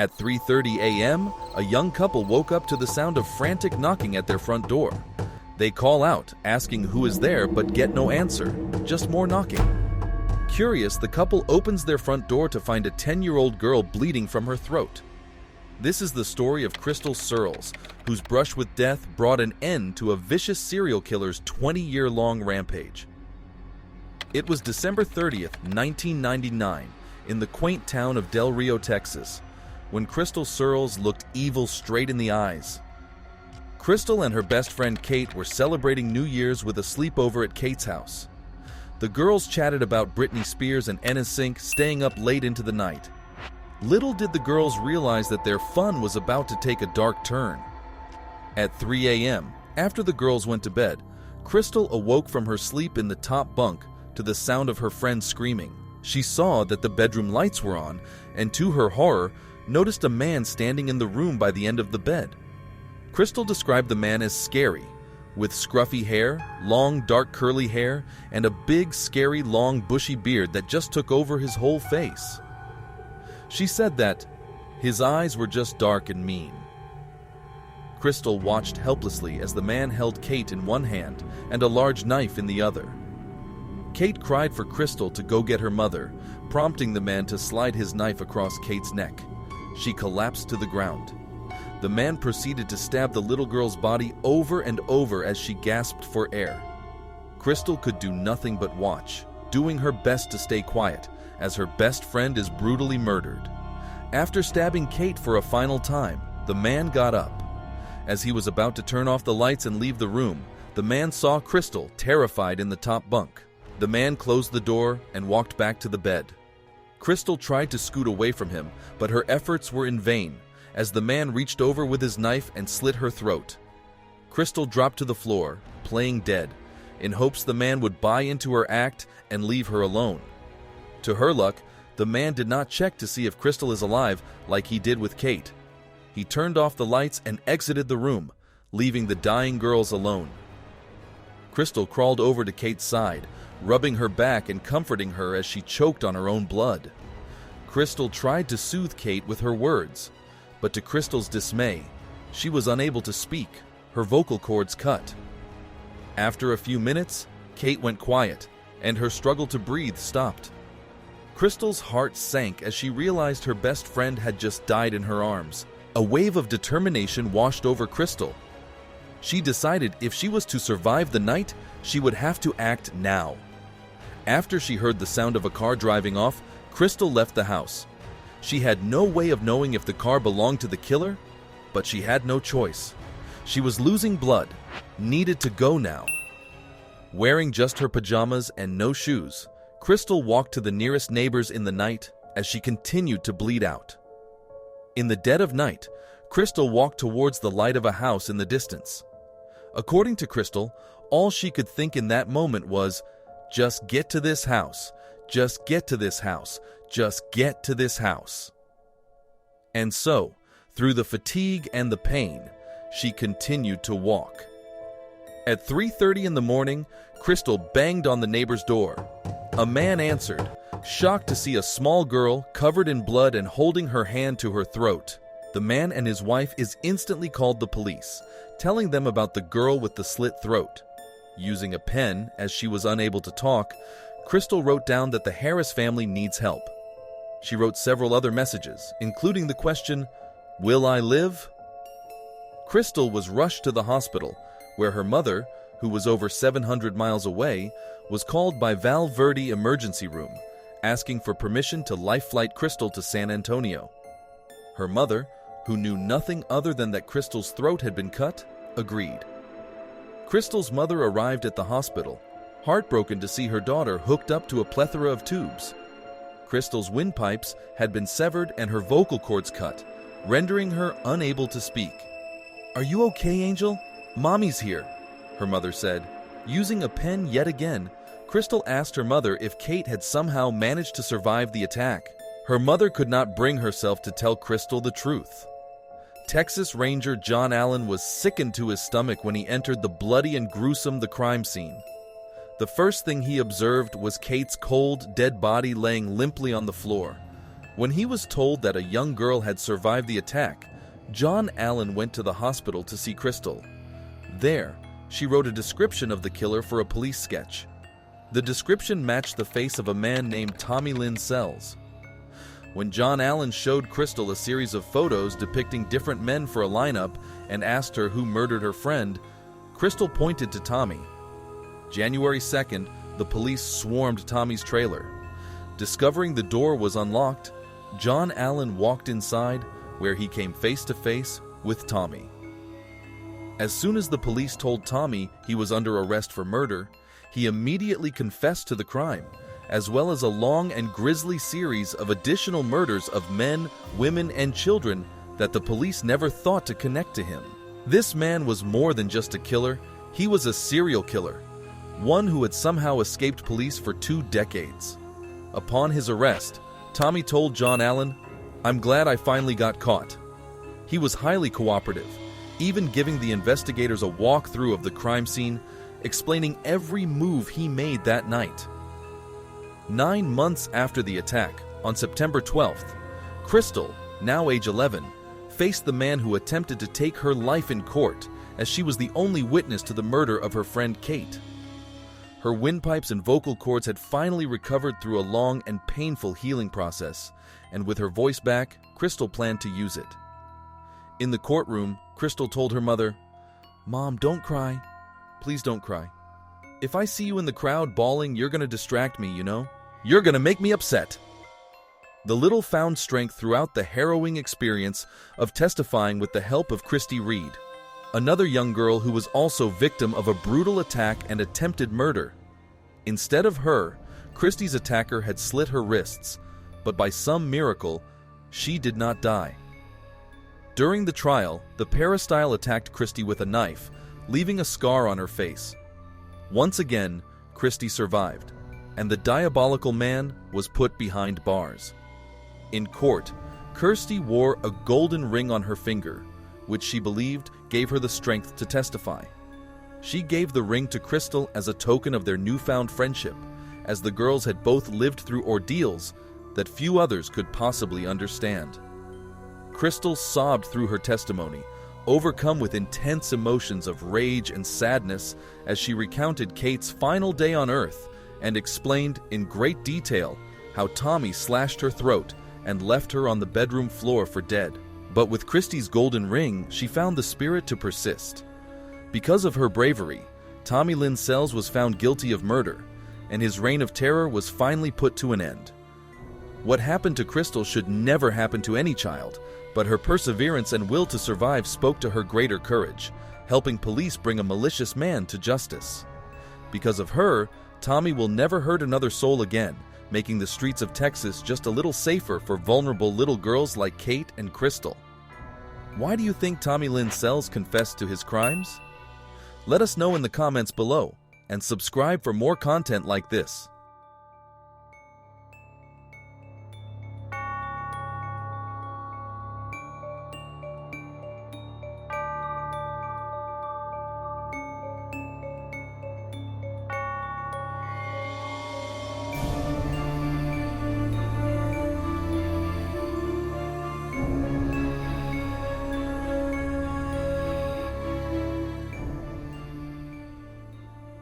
At 3:30 a.m., a young couple woke up to the sound of frantic knocking at their front door. They call out, asking who is there, but get no answer, just more knocking. Curious, the couple opens their front door to find a 10-year-old girl bleeding from her throat. This is the story of Krystal Surles, whose brush with death brought an end to a vicious serial killer's 20-year-long rampage. It was December 30th, 1999, in the quaint town of Del Rio, Texas, when Krystal Surles looked evil straight in the eyes. Krystal and her best friend Kate were celebrating New Year's with a sleepover at Kate's house. The girls chatted about Britney Spears and NSYNC, staying up late into the night. Little did the girls realize that their fun was about to take a dark turn. At 3 a.m., after the girls went to bed, Krystal awoke from her sleep in the top bunk to the sound of her friend screaming. She saw that the bedroom lights were on, and to her horror, noticed a man standing in the room by the end of the bed. Krystal described the man as scary, with scruffy hair, long dark curly hair, and a big scary long bushy beard that just took over his whole face. She said that his eyes were just dark and mean. Krystal watched helplessly as the man held Kate in one hand and a large knife in the other. Kate cried for Krystal to go get her mother, prompting the man to slide his knife across Kate's neck. She collapsed to the ground. The man proceeded to stab the little girl's body over and over as she gasped for air. Krystal could do nothing but watch, doing her best to stay quiet, as her best friend is brutally murdered. After stabbing Kate for a final time, the man got up. As he was about to turn off the lights and leave the room, the man saw Krystal, terrified, in the top bunk. The man closed the door and walked back to the bed. Krystal tried to scoot away from him, but her efforts were in vain, as the man reached over with his knife and slit her throat. Krystal dropped to the floor, playing dead, in hopes the man would buy into her act and leave her alone. To her luck, the man did not check to see if Krystal is alive like he did with Kate. He turned off the lights and exited the room, leaving the dying girls alone. Krystal crawled over to Kate's side, rubbing her back and comforting her as she choked on her own blood. Krystal tried to soothe Kate with her words, but to Krystal's dismay, she was unable to speak, her vocal cords cut. After a few minutes, Kate went quiet, and her struggle to breathe stopped. Krystal's heart sank as she realized her best friend had just died in her arms. A wave of determination washed over Krystal. She decided if she was to survive the night, she would have to act now. After she heard the sound of a car driving off, Krystal left the house. She had no way of knowing if the car belonged to the killer, but she had no choice. She was losing blood, needed to go now. Wearing just her pajamas and no shoes, Krystal walked to the nearest neighbors in the night as she continued to bleed out. In the dead of night, Krystal walked towards the light of a house in the distance. According to Krystal, all she could think in that moment was, "Just get to this house, just get to this house, just get to this house." And so, through the fatigue and the pain, she continued to walk. At 3:30 in the morning, Krystal banged on the neighbor's door. A man answered, shocked to see a small girl covered in blood and holding her hand to her throat. The man and his wife instantly called the police, telling them about the girl with the slit throat. Using a pen, as she was unable to talk, Krystal wrote down that the Harris family needs help. She wrote several other messages, including the question, "Will I live?" Krystal was rushed to the hospital, where her mother, who was over 700 miles away, was called by Val Verde Emergency Room, asking for permission to life flight Krystal to San Antonio. Her mother, who knew nothing other than that Krystal's throat had been cut, agreed. Krystal's mother arrived at the hospital, heartbroken to see her daughter hooked up to a plethora of tubes. Krystal's windpipes had been severed and her vocal cords cut, rendering her unable to speak. "Are you okay, Angel? Mommy's here," her mother said. Using a pen yet again, Krystal asked her mother if Kate had somehow managed to survive the attack. Her mother could not bring herself to tell Krystal the truth. Texas Ranger John Allen was sickened to his stomach when he entered the bloody and gruesome crime scene. The first thing he observed was Kate's cold, dead body laying limply on the floor. When he was told that a young girl had survived the attack, John Allen went to the hospital to see Krystal. There, she wrote a description of the killer for a police sketch. The description matched the face of a man named Tommy Lynn Sells. When John Allen showed Krystal a series of photos depicting different men for a lineup and asked her who murdered her friend, Krystal pointed to Tommy. January 2nd, the police swarmed Tommy's trailer. Discovering the door was unlocked, John Allen walked inside, where he came face to face with Tommy. As soon as the police told Tommy he was under arrest for murder, he immediately confessed to the crime, as well as a long and grisly series of additional murders of men, women, and children that the police never thought to connect to him. This man was more than just a killer, he was a serial killer, one who had somehow escaped police for 2 decades. Upon his arrest, Tommy told John Allen, "I'm glad I finally got caught." He was highly cooperative, even giving the investigators a walkthrough of the crime scene, explaining every move he made that night. 9 months after the attack, on September 12th, Krystal, now age 11, faced the man who attempted to take her life in court, as she was the only witness to the murder of her friend Kate. Her windpipes and vocal cords had finally recovered through a long and painful healing process, and with her voice back, Krystal planned to use it. In the courtroom, Krystal told her mother, "Mom, don't cry. Please don't cry. If I see you in the crowd bawling, you're going to distract me, you know? You're going to make me upset." The little found strength throughout the harrowing experience of testifying with the help of Christy Reed, another young girl who was also victim of a brutal attack and attempted murder. Instead of her, Christy's attacker had slit her wrists, but by some miracle, she did not die. During the trial, the peristyle attacked Christy with a knife, leaving a scar on her face. Once again, Christy survived, and the diabolical man was put behind bars. In court, Kirsty wore a golden ring on her finger, which she believed gave her the strength to testify. She gave the ring to Krystal as a token of their newfound friendship, as the girls had both lived through ordeals that few others could possibly understand. Krystal sobbed through her testimony, overcome with intense emotions of rage and sadness as she recounted Kate's final day on Earth and explained in great detail how Tommy slashed her throat and left her on the bedroom floor for dead. But with Christy's golden ring, she found the spirit to persist. Because of her bravery, Tommy Lynn Sells was found guilty of murder, and his reign of terror was finally put to an end. What happened to Krystal should never happen to any child, but her perseverance and will to survive spoke to her greater courage, helping police bring a malicious man to justice. Because of her, Tommy will never hurt another soul again, making the streets of Texas just a little safer for vulnerable little girls like Kate and Krystal. Why do you think Tommy Lynn Sells confessed to his crimes? Let us know in the comments below, and subscribe for more content like this.